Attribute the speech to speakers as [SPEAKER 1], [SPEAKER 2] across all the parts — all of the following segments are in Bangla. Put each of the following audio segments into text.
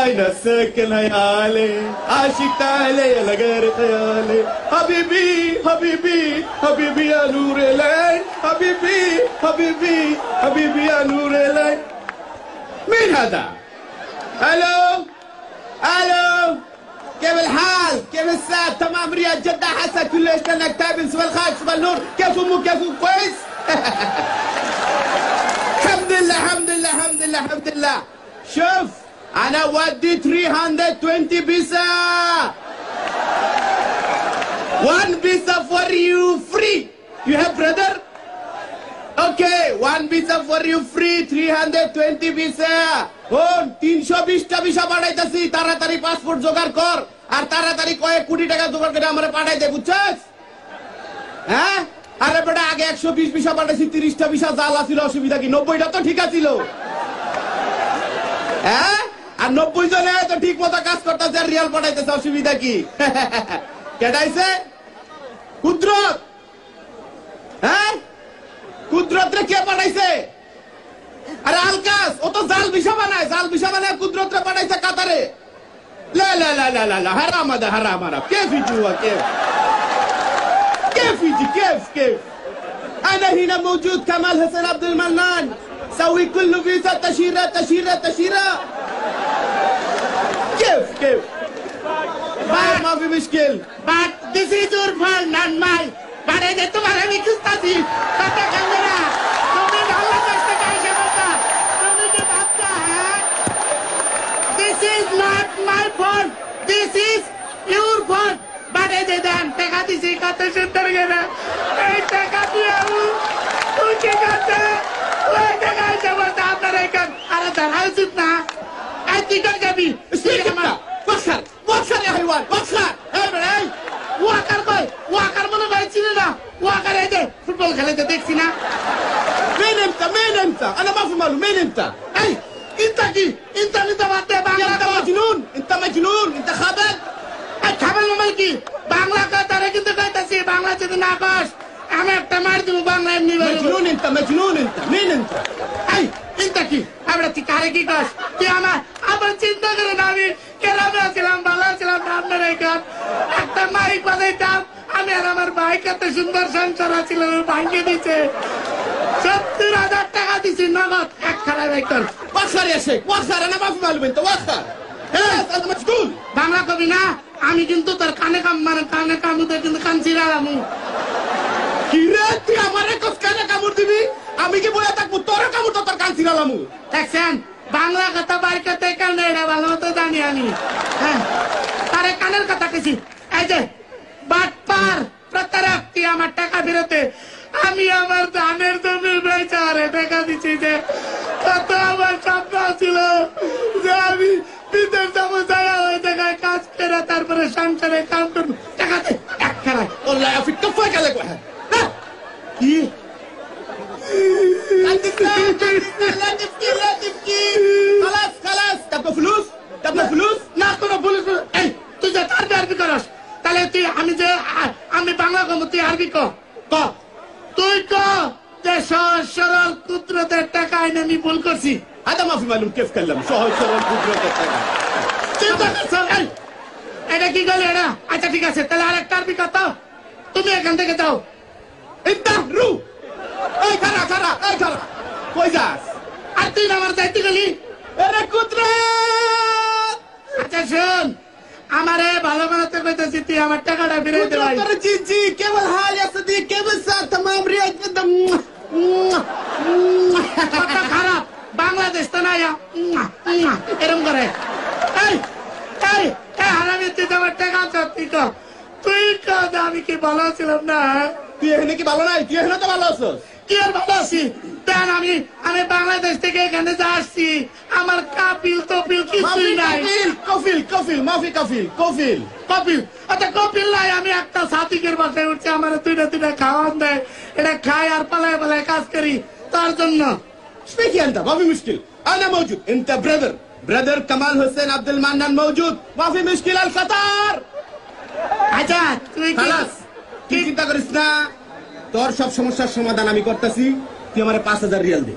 [SPEAKER 1] عين السكن هيالي عاشق تعالي على غير خيالي حبيبي حبيبي حبيبي يا نور العين حبيبي حبيبي حبيبي يا نور العين. مين هذا؟ الو الو، كيف الحال؟ كيف الساعة؟ تمام رياض جدة حسن كل ايش كانك تابن سوى الخارج سوى النور. كيف امك؟ كيف كويس؟ الحمد لله الحمد لله الحمد لله الحمد لله. شوف انا ودي 320 بيسا. 1 بيسا for you free. You have brother? Okay, 1 visa for you free, 320 visa. Oh, 320টা visa পাঠাইতাছি, তাড়াতাড়ি পাসপোর্ট জোগাড় কর আর তাড়াতাড়ি কয়েক কোটি টাকা জোগাড় করে আমারে পাঠাই দে, বুঝছস? হ্যাঁ? আরে বেটা আগে 120 ভিসা পাঠাইছি, 30টা ভিসা জাল আছিল, অসুবিধা কি? 90টা তো ঠিক আছিল। হ্যাঁ? আর 90 জনে তো ঠিক মতো কাজ করতেছে আর রিয়াল পাঠাইতেছে, অসুবিধা কি? কেডাইছে? কুদরত। হ্যাঁ? কুদরত রে কে পাঠাইছে? আরে আলকাস, ও তো জাল ভিসা বানায়, জাল ভিসা বানায় কুদরত রে পাঠাইছে কাতারে। লা লা লা লা লা লা, হারাম আদা হারাম হারাম। كيف يجوا كيف؟ كيف يجي كيف كيف؟ أنا هنا موجود كمال حسين عبد المنان، سوي كل فيزا تشيرة تشيرة تشيرة. كيف كيف؟ ما في مشكل.
[SPEAKER 2] But this is your fault, not mine. But I তোমার আমি খুঁজতাছি কথা কান্দে না, তুমি ভালো চেষ্টা কাইছে কথা, তুমি কি ভাবতা? হ্যাঁ, this is not my fault, this is your fault. But I দেন টাকা দিছি কত সুন্দর গেলে এই টাকা দিয়ে তুই কি করতে ওই টাকা জবরদস্ত আপনার এখান আরে ধরা উচিত না। এই তুই কর যাবি
[SPEAKER 1] বক্সার বক্সার يا حيوان বক্সার।
[SPEAKER 2] এই ভাই ওয়াকার কই ওয়াকার মনে হইছিল না ওয়াকার এই যে ফুটবল খেলাতে দেখছি না।
[SPEAKER 1] مين انت مين انت؟ انا ما في ماله. مين انت؟
[SPEAKER 2] এই ইনতা কি ইনতা নিতে বাদে বাংলা
[SPEAKER 1] انت مجنون انت مجنون انت خابل.
[SPEAKER 2] এই খাবেল মামাল কি বাংলা কথারে কিন্তু কইতাছি, বাংলা যদি না কস আমি একটা মার দিব বাংলা এমনি বলবো।
[SPEAKER 1] مجنون انت مجنون انت. مين انت؟
[SPEAKER 2] এই ইনতা কি আমরা তুই কারে কি কস তুই আমার আবার চিন্তা করে না আমি কেরামে ছিলাম ভালো ছিলাম না আপনার এখান একটা মাইক বাজাইতাম আমি আর আমার ভাই কত সুন্দর সংসার ছিল ভাঙিয়ে দিচ্ছে। 70,000 টাকা দিছি নগদ এক খারাপ একজন।
[SPEAKER 1] وخر يا شيخ وخر. انا ما في ماله انت وخر. انت مجنون.
[SPEAKER 2] বাংলা কবি না আমি কিন্তু তোর কানে কাম মানে কানে কামুতে কিন্তু কান ছিড়ালাম।
[SPEAKER 1] কি রে তুই আমারে কস কানে কামড় দিবি? আমি কি বলে থাকবো তোর কামড় তো তোর কান ছিড়ালামু?
[SPEAKER 2] দেখছেন বাংলা কথা বাইর করতে কান এটা ভালো মতো জানি আমি। হ্যাঁ তারে কানের কথা কেছি এই যে বাটপার প্রতারক তুই আমার টাকা ফেরতে আমি আমার ধানের জমি বেচারে টাকা দিচ্ছি যে কত আমার স্বপ্ন ছিল যে আমি বিদেশ যাবো যাওয়া ওই জায়গায় কাজ করে তারপরে সংসারে কাম করবো টাকা দে এক খারাপ
[SPEAKER 1] والله في كفاك عليك واحد.
[SPEAKER 2] কি
[SPEAKER 1] لا تبكي لا تبكي. خلاص خلاص. تبغى فلوس؟ تبغى فلوس؟
[SPEAKER 2] না কোনো পুলিশ এই তুই যে আরবি করস তাহলে তুই আমি যে আমি বাংলা কম তুই আরবি ক
[SPEAKER 1] ক
[SPEAKER 2] তুই ক যে সহজ সরল কুদরতের টাকা এনে আমি ভুল করছি।
[SPEAKER 1] هذا ما في معلوم كيف كلم سهل سهل قدرة.
[SPEAKER 2] চিন্তা করছ এই এটা কি গেল এটা? আচ্ছা ঠিক আছে তাহলে আরেকটা আরবি কত তুমি এখান থেকে যাও।
[SPEAKER 1] انت رو. اي كرا كرا اي كرا كويس.
[SPEAKER 2] আর তুই আমার যাইতে গেলি
[SPEAKER 1] انا قدرة.
[SPEAKER 2] আচ্ছা শোন আমারে ভালো বানাতে কইতেছি তুই আমার টাকাটা ফিরিয়ে দে ভাই।
[SPEAKER 1] قدرة جي كيف الحال يا صديقي؟ كيف الساعة؟ تمام رياض قدم.
[SPEAKER 2] কথা খারাপ বাংলাদেশ তো না এরকম করে এই এই হারামি তুই আমার টাকা তুই ক তুই ক আমি কি ভালো ছিলাম না?
[SPEAKER 1] তুই এখানে কি ভালো নাই? তুই এখানে তো ভালো আছিস।
[SPEAKER 2] কি আর ভালো আছি দেন আমি আমি বাংলাদেশ থেকে এখানে যা আসছি আমার কাপিল তপিল কিছুই নাই।
[SPEAKER 1] কফিল কফিল মাফি কফিল কফিল
[SPEAKER 2] কপিল আচ্ছা কপিল নাই আমি একটা সাথীকের বাসায় উঠছি আমার দুইটা দুইটা খাওয়ান দেয় এটা খাই আর পালায় পালায় কাজ করি তার জন্য।
[SPEAKER 1] ايش انت؟ ما في مشكلة. انا موجود. انت برادر كمال حسين عبد المنان موجود. ما في مشكلة. القطار.
[SPEAKER 2] আচ্ছা তুই কি
[SPEAKER 1] خلاص. তুই চিন্তা করিস না, তোর সব সমস্যার সমাধান আমি করতেছি। তুই আমারে 5,000 রিয়াল দে।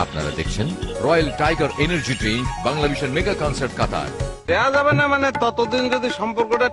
[SPEAKER 3] আপনারা দেখছেন রয়্যাল টাইগার এনার্জি ড্রিঙ্ক বাংলাদেশের মেগা কনসার্ট কাতার।
[SPEAKER 4] দেয়া যাবে না মানে ততদিন যদি সম্পর্কটা